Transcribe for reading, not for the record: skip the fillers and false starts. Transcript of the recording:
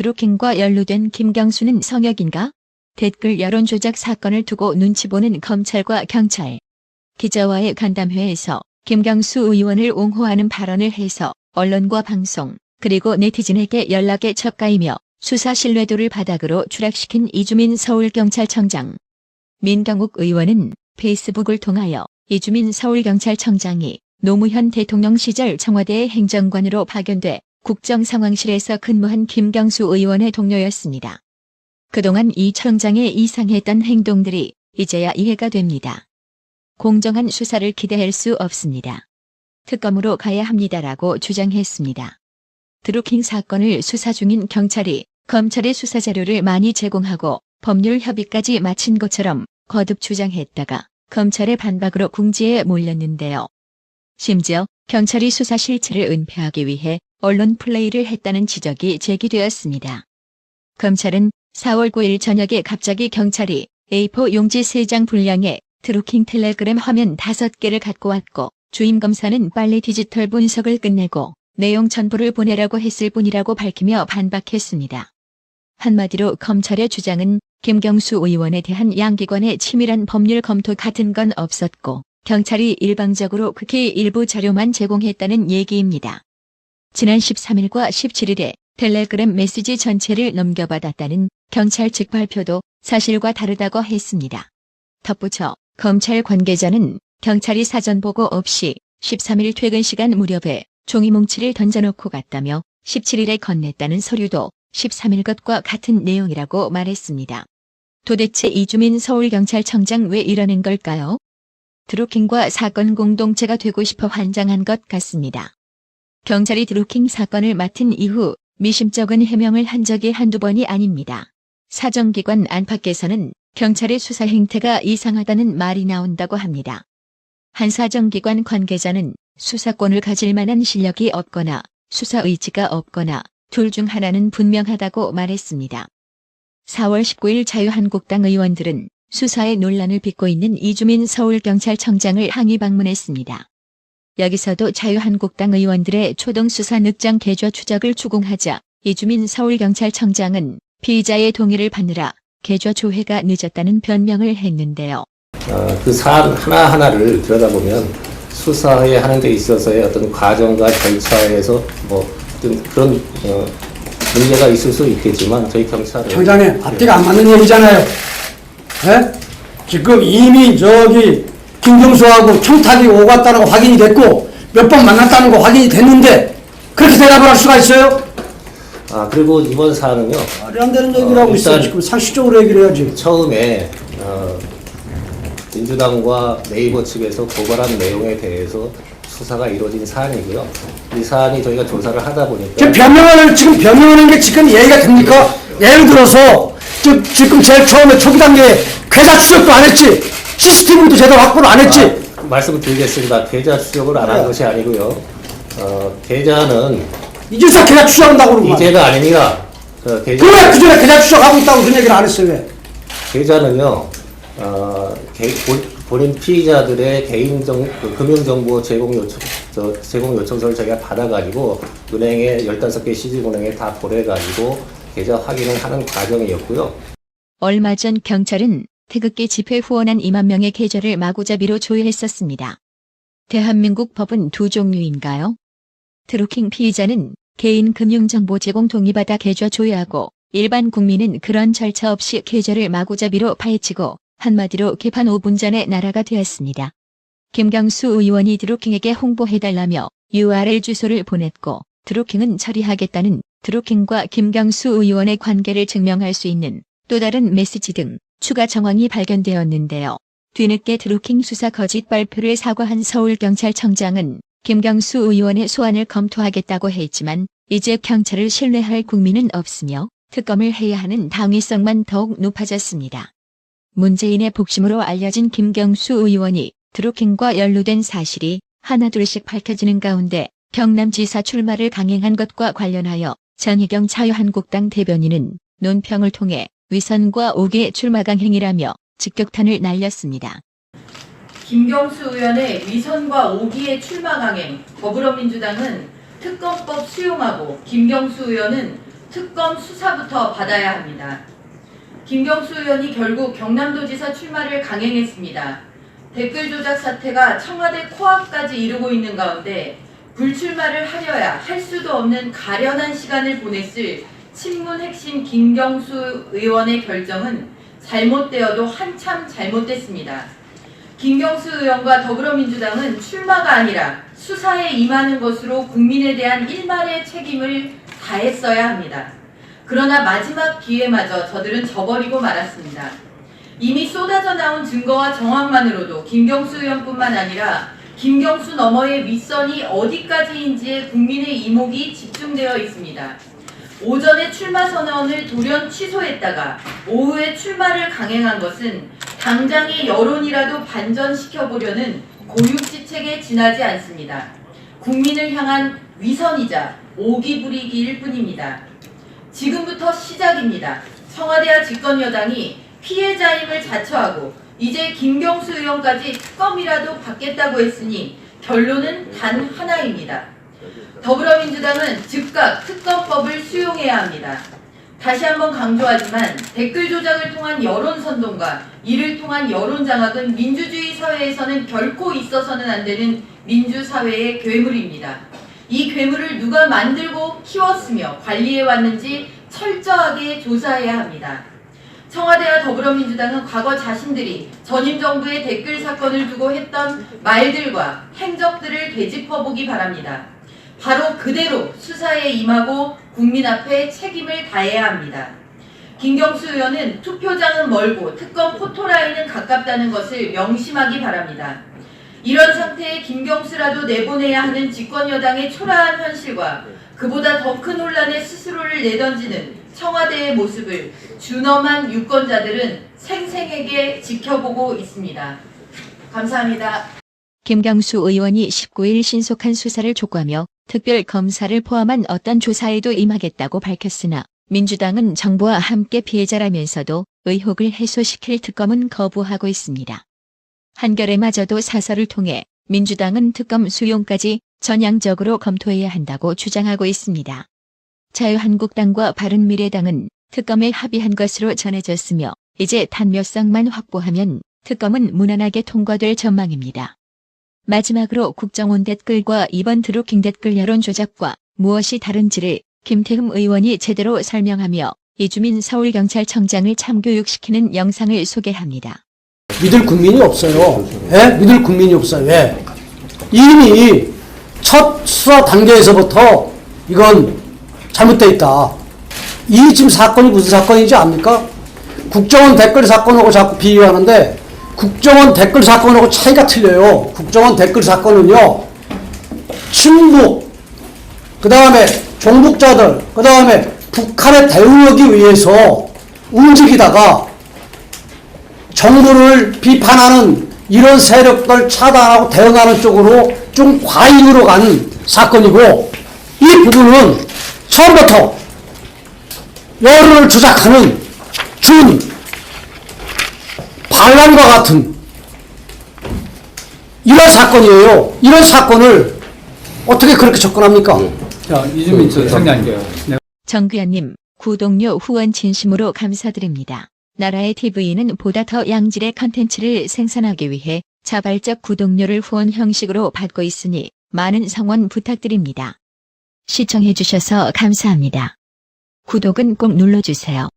드루킹과 연루된 김경수는 성역인가? 댓글 여론조작 사건을 두고 눈치 보는 검찰과 경찰. 기자와의 간담회에서 김경수 의원을 옹호하는 발언을 해서 언론과 방송, 그리고 네티즌에게 연락에 첩가이며 수사 신뢰도를 바닥으로 추락시킨 이주민 서울경찰청장. 민경욱 의원은 페이스북을 통하여 이주민 서울경찰청장이 노무현 대통령 시절 청와대 행정관으로 파견돼 국정상황실에서 근무한 김경수 의원의 동료였습니다. 그동안 이 청장의 이상했던 행동들이 이제야 이해가 됩니다. 공정한 수사를 기대할 수 없습니다. 특검으로 가야 합니다라고 주장했습니다. 드루킹 사건을 수사 중인 경찰이 검찰의 수사 자료를 많이 제공하고 법률 협의까지 마친 것처럼 거듭 주장했다가 검찰의 반박으로 궁지에 몰렸는데요. 심지어 경찰이 수사 실체를 은폐하기 위해 언론 플레이를 했다는 지적이 제기되었습니다. 검찰은 4월 9일 저녁에 갑자기 경찰이 A4 용지 3장 분량의 드루킹 텔레그램 화면 5개를 갖고 왔고 주임 검사는 빨리 디지털 분석을 끝내고 내용 전부를 보내라고 했을 뿐이라고 밝히며 반박했습니다. 한마디로 검찰의 주장은 김경수 의원에 대한 양기관의 치밀한 법률 검토 같은 건 없었고 경찰이 일방적으로 극히 일부 자료만 제공했다는 얘기입니다. 지난 13일과 17일에 텔레그램 메시지 전체를 넘겨받았다는 경찰 측 발표도 사실과 다르다고 했습니다. 덧붙여 검찰 관계자는 경찰이 사전 보고 없이 13일 퇴근 시간 무렵에 종이 뭉치를 던져놓고 갔다며 17일에 건넸다는 서류도 13일 것과 같은 내용이라고 말했습니다. 도대체 이주민 서울경찰청장 왜 이러는 걸까요? 드루킹과 사건 공동체가 되고 싶어 환장한 것 같습니다. 경찰이 드루킹 사건을 맡은 이후 미심쩍은 해명을 한 적이 한두 번이 아닙니다. 사정기관 안팎에서는 경찰의 수사 행태가 이상하다는 말이 나온다고 합니다. 한 사정기관 관계자는 수사권을 가질 만한 실력이 없거나 수사 의지가 없거나 둘 중 하나는 분명하다고 말했습니다. 4월 19일 자유한국당 의원들은 수사에 논란을 빚고 있는 이주민 서울경찰청장을 항의 방문했습니다. 여기서도 자유한국당 의원들의 초동수사 늑장 계좌 추적을 추궁하자 이주민 서울경찰청장은 피의자의 동의를 받느라 계좌 조회가 늦었다는 변명을 했는데요. 그 사안 하나하나를 들여다보면 수사에 하는 데 있어서의 어떤 과정과 절차에서 어떤 그런 문제가 있을 수 있겠지만 저희 경찰은 청장님 앞뒤가 안 맞는 얘기잖아요. 네? 지금 이미 김경수하고 청탁이 오갔다는 거 확인이 됐고 몇 번 만났다는 거 확인이 됐는데 그렇게 대답을 할 수가 있어요? 그리고 이번 사안은요. 말이 안 되는 얘기를 하고 있어요. 지금 상식적으로 얘기를 해야지. 처음에 민주당과 네이버 측에서 고발한 내용에 대해서 수사가 이루어진 사안이고요. 이 사안이 저희가 조사를 하다 보니까 지금 변명하는 게 지금 이해가 됩니까? 예를 들어서 지금 제일 처음에 초기 단계에 계좌 추적도 안 했지. CCTV도 제대로 확보를 안 했지. 말씀을 드리겠습니다. 계좌 추적을 안 한 것이 아니고요. 계좌는 이제서 계좌 추적한다고 그러고 이제가 아닙니다. 왜 그전에 계좌 추적하고 있다고 그런 얘기를 안 했어요? 왜? 계좌는요. 본인 피의자들의 금융정보 제공 요청서를 저희가 받아가지고 은행에 15개 시집은행에 다 보내가지고 계좌 확인을 하는 과정이었고요. 얼마 전 경찰은 태극기 집회 후원한 2만 명의 계좌를 마구잡이로 조회했었습니다. 대한민국 법은 두 종류인가요? 드루킹 피의자는 개인 금융정보 제공 동의받아 계좌 조회하고 일반 국민은 그런 절차 없이 계좌를 마구잡이로 파헤치고 한마디로 개판 5분 전에 나라가 되었습니다. 김경수 의원이 드루킹에게 홍보해달라며 URL 주소를 보냈고 드루킹은 처리하겠다는 드루킹과 김경수 의원의 관계를 증명할 수 있는 또 다른 메시지 등 추가 정황이 발견되었는데요. 뒤늦게 드루킹 수사 거짓 발표를 사과한 서울경찰청장은 김경수 의원의 소환을 검토하겠다고 했지만 이제 경찰을 신뢰할 국민은 없으며 특검을 해야 하는 당위성만 더욱 높아졌습니다. 문재인의 복심으로 알려진 김경수 의원이 드루킹과 연루된 사실이 하나둘씩 밝혀지는 가운데 경남지사 출마를 강행한 것과 관련하여 전희경 자유한국당 대변인은 논평을 통해 위선과 옥의 출마 강행이라며 직격탄을 날렸습니다. 김경수 의원의 위선과 오기의 출마 강행, 더불어민주당은 특검법 수용하고 김경수 의원은 특검 수사부터 받아야 합니다. 김경수 의원이 결국 경남도지사 출마를 강행했습니다. 댓글 조작 사태가 청와대 코앞까지 이르고 있는 가운데 불출마를 하려야 할 수도 없는 가련한 시간을 보냈을 친문 핵심 김경수 의원의 결정은 잘못되어도 한참 잘못됐습니다. 김경수 의원과 더불어민주당은 출마가 아니라 수사에 임하는 것으로 국민에 대한 일말의 책임을 다했어야 합니다. 그러나 마지막 기회마저 저들은 저버리고 말았습니다. 이미 쏟아져 나온 증거와 정황만으로도 김경수 의원뿐만 아니라 김경수 너머의 윗선이 어디까지인지에 국민의 이목이 집중되어 있습니다. 오전에 출마 선언을 돌연 취소했다가 오후에 출마를 강행한 것은 당장의 여론이라도 반전시켜보려는 고육지책에 지나지 않습니다. 국민을 향한 위선이자 오기 부리기일 뿐입니다. 지금부터 시작입니다. 청와대와 집권여당이 피해자임을 자처하고 이제 김경수 의원까지 특검이라도 받겠다고 했으니 결론은 단 하나입니다. 더불어민주당은 즉각 특검법을 수용해야 합니다. 다시 한번 강조하지만 댓글 조작을 통한 여론 선동과 이를 통한 여론 장악은 민주주의 사회에서는 결코 있어서는 안 되는 민주사회의 괴물입니다. 이 괴물을 누가 만들고 키웠으며 관리해 왔는지 철저하게 조사해야 합니다. 청와대와 더불어민주당은 과거 자신들이 전임 정부의 댓글 사건을 두고 했던 말들과 행적들을 되짚어보기 바랍니다. 바로 그대로 수사에 임하고 국민 앞에 책임을 다해야 합니다. 김경수 의원은 투표장은 멀고 특검 포토라인은 가깝다는 것을 명심하기 바랍니다. 이런 상태에 김경수라도 내보내야 하는 집권여당의 초라한 현실과 그보다 더 큰 혼란에 스스로를 내던지는 청와대의 모습을 준엄한 유권자들은 생생하게 지켜보고 있습니다. 감사합니다. 김경수 의원이 19일 신속한 수사를 촉구하며 특별검사를 포함한 어떤 조사에도 임하겠다고 밝혔으나 민주당은 정부와 함께 피해자라면서도 의혹을 해소시킬 특검은 거부하고 있습니다. 한겨레마저도 사설을 통해 민주당은 특검 수용까지 전향적으로 검토해야 한다고 주장하고 있습니다. 자유한국당과 바른미래당은 특검에 합의한 것으로 전해졌으며 이제 단 몇 석만 확보하면 특검은 무난하게 통과될 전망입니다. 마지막으로 국정원 댓글과 이번 드루킹 댓글 여론 조작과 무엇이 다른지를 김태흠 의원이 제대로 설명하며 이주민 서울경찰청장을 참교육시키는 영상을 소개합니다. 믿을 국민이 없어요. 예? 믿을 국민이 없어요. 왜? 이미 첫 수사 단계에서부터 이건 잘못되어 있다. 이 지금 사건이 무슨 사건인지 압니까? 국정원 댓글 사건하고 자꾸 비교하는데 국정원 댓글 사건하고 차이가 틀려요. 국정원 댓글 사건은요, 친북, 그 다음에 종북자들, 그 다음에 북한에 대응하기 위해서 움직이다가 정부를 비판하는 이런 세력들 차단하고 대응하는 쪽으로 좀 과잉으로 가는 사건이고, 이 부분은 처음부터 여론을 조작하는 반란과 같은 이런 사건이에요. 이런 사건을 어떻게 그렇게 접근합니까? 자, 이주민 청장님. 정규현님, 구독료 후원 진심으로 감사드립니다. 나라의 TV는 보다 더 양질의 컨텐츠를 생산하기 위해 자발적 구독료를 후원 형식으로 받고 있으니 많은 성원 부탁드립니다. 시청해주셔서 감사합니다. 구독은 꼭 눌러주세요.